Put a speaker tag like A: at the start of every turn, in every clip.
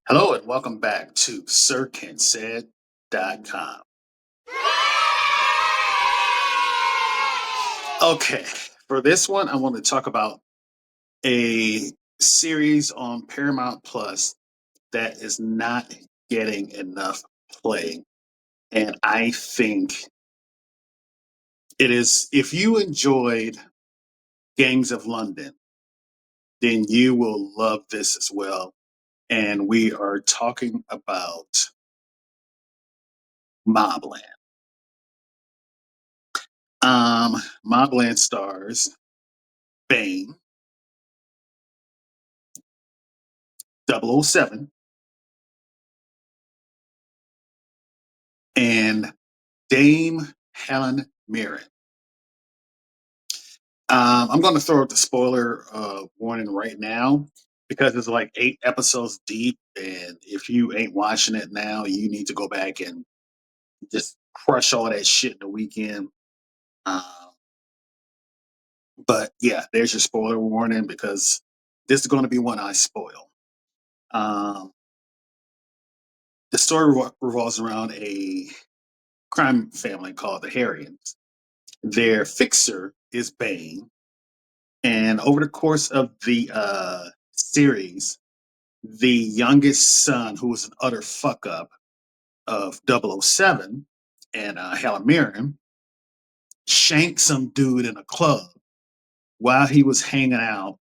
A: Hello and welcome back to SirKenSaid.com. Okay, for this one, I want to talk about a series on Paramount Plus that is not getting enough play. And I think it is, if you enjoyed Gangs of London, then you will love this as well. And we are talking about MOBLAND. MOBLAND stars Bane, 007, and Dame Helen Mirren. I'm going to throw out the spoiler warning right now because it's like 8 episodes deep. And if you ain't watching it now, you need to go back and just crush all that shit in the weekend. Um, but yeah, there's your spoiler warning because this is going to be one I spoil. Um, the story revolves around a crime family called the Harrians. Their fixer is Bane. And over the course of the series, the youngest son, who was an utter fuck up of 007 and Helen Mirren, shanked some dude in a club while he was hanging out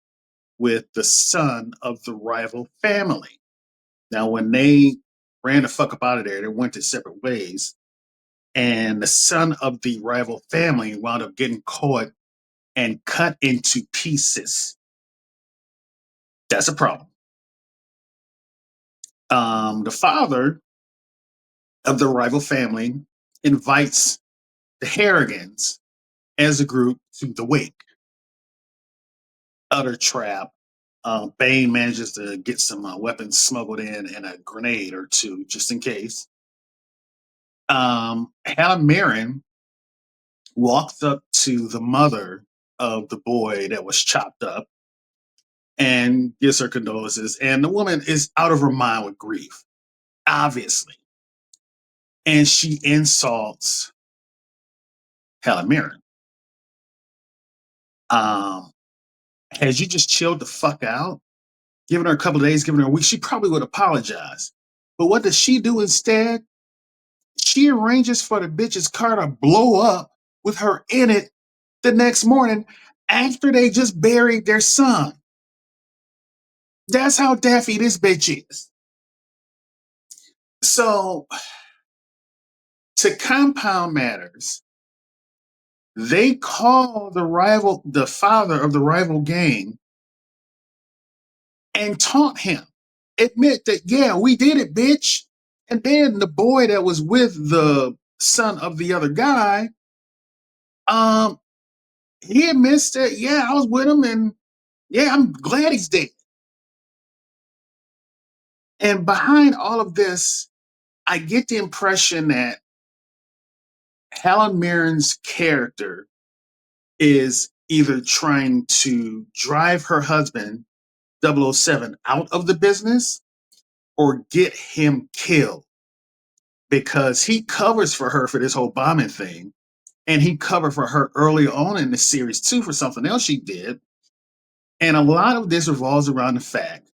A: with the son of the rival family. Now, when they ran the fuck up out of there, they went their separate ways. And the son of the rival family wound up getting caught and cut into pieces. That's a problem. The father of the rival family invites the Harrigans as a group to the wake. Utter trap. Bane manages to get some weapons smuggled in and a grenade or two just in case. Helen Mirren walks up to the mother of the boy that was chopped up and gives her condolences. And the woman is out of her mind with grief, obviously. And she insults Helen Mirren. Um, had you just chilled the fuck out, giving her a couple of days, giving her a week, she probably would apologize. But what does she do instead? She arranges for the bitch's car to blow up with her in it the next morning after they just buried their son. That's how daffy this bitch is. So, to compound matters, they call the father of the rival gang, and taunt him. Admit that, yeah, we did it, bitch. And then the boy that was with the son of the other guy, um, he admits that, yeah, I was with him and yeah, I'm glad he's dead. And behind all of this, I get the impression that Helen Mirren's character is either trying to drive her husband, 007, out of the business or get him killed because he covers for her for this whole bombing thing. And he covered for her early on in the series too for something else she did. And a lot of this revolves around the fact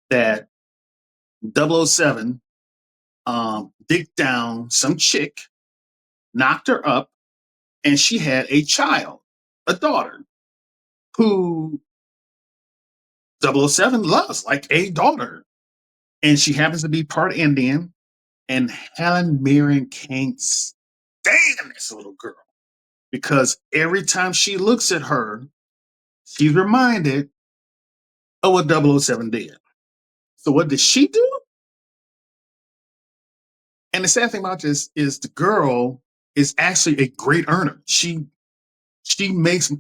A: that 007 dicked down some chick, knocked her up, and she had a child, a daughter, who 007 loves like a daughter. And she happens to be part Indian. And Helen Mirren can't stand this little girl because every time she looks at her, she's reminded of what 007 did. So what did she do? And the sad thing about this is the girl is actually a great earner. She makes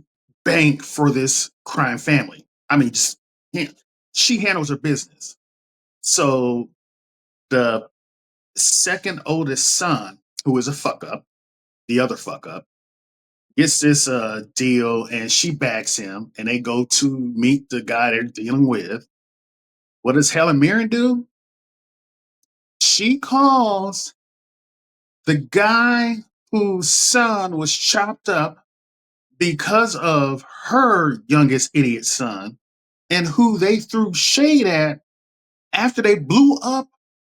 A: bank for this crime family. I mean, just yeah, she handles her business. So the second oldest son, who is a fuck up, the other fuck up, gets this deal and she backs him and they go to meet the guy they're dealing with. What does Helen Mirren do? She calls the guy whose son was chopped up because of her youngest idiot son, and who they threw shade at after they blew up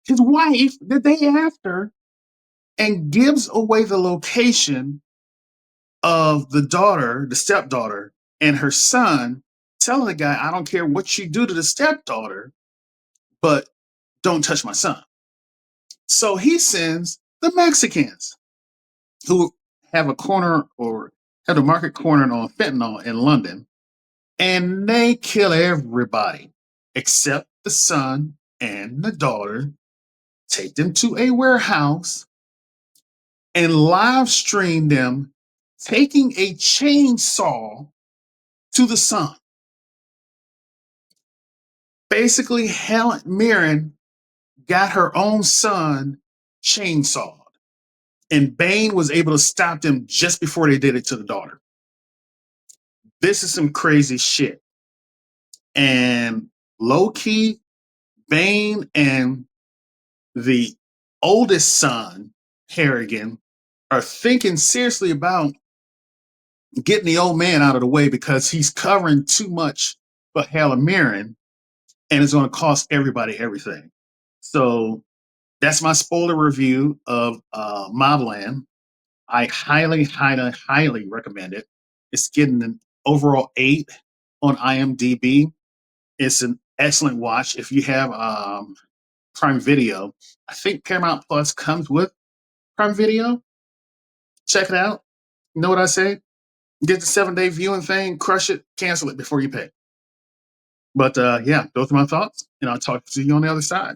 A: his wife the day after, and gives away the location of the daughter, the stepdaughter, and her son, telling the guy, I don't care what you do to the stepdaughter, but don't touch my son. So he sends the Mexicans, who have a corner, or have a market corner on fentanyl in London, and they kill everybody except the son and the daughter, take them to a warehouse, and live stream them taking a chainsaw to the son. Basically, Helen Mirren got her own son chainsawed, and Bane was able to stop them just before they did it to the daughter. This is some crazy shit. And low key, Bane and the oldest son, Harrigan, are thinking seriously about getting the old man out of the way, because he's covering too much for Helen Mirren, and it's going to cost everybody everything. So that's my spoiler review of MOBLAND. I highly, highly, highly recommend it. It's getting an overall 8 on IMDb. It's an excellent watch. If you have Prime Video, I think Paramount Plus comes with Prime Video. Check it out. You know what I say? Get the 7-day viewing thing, crush it, cancel it before you pay. But yeah, those are my thoughts, and I'll talk to you on the other side.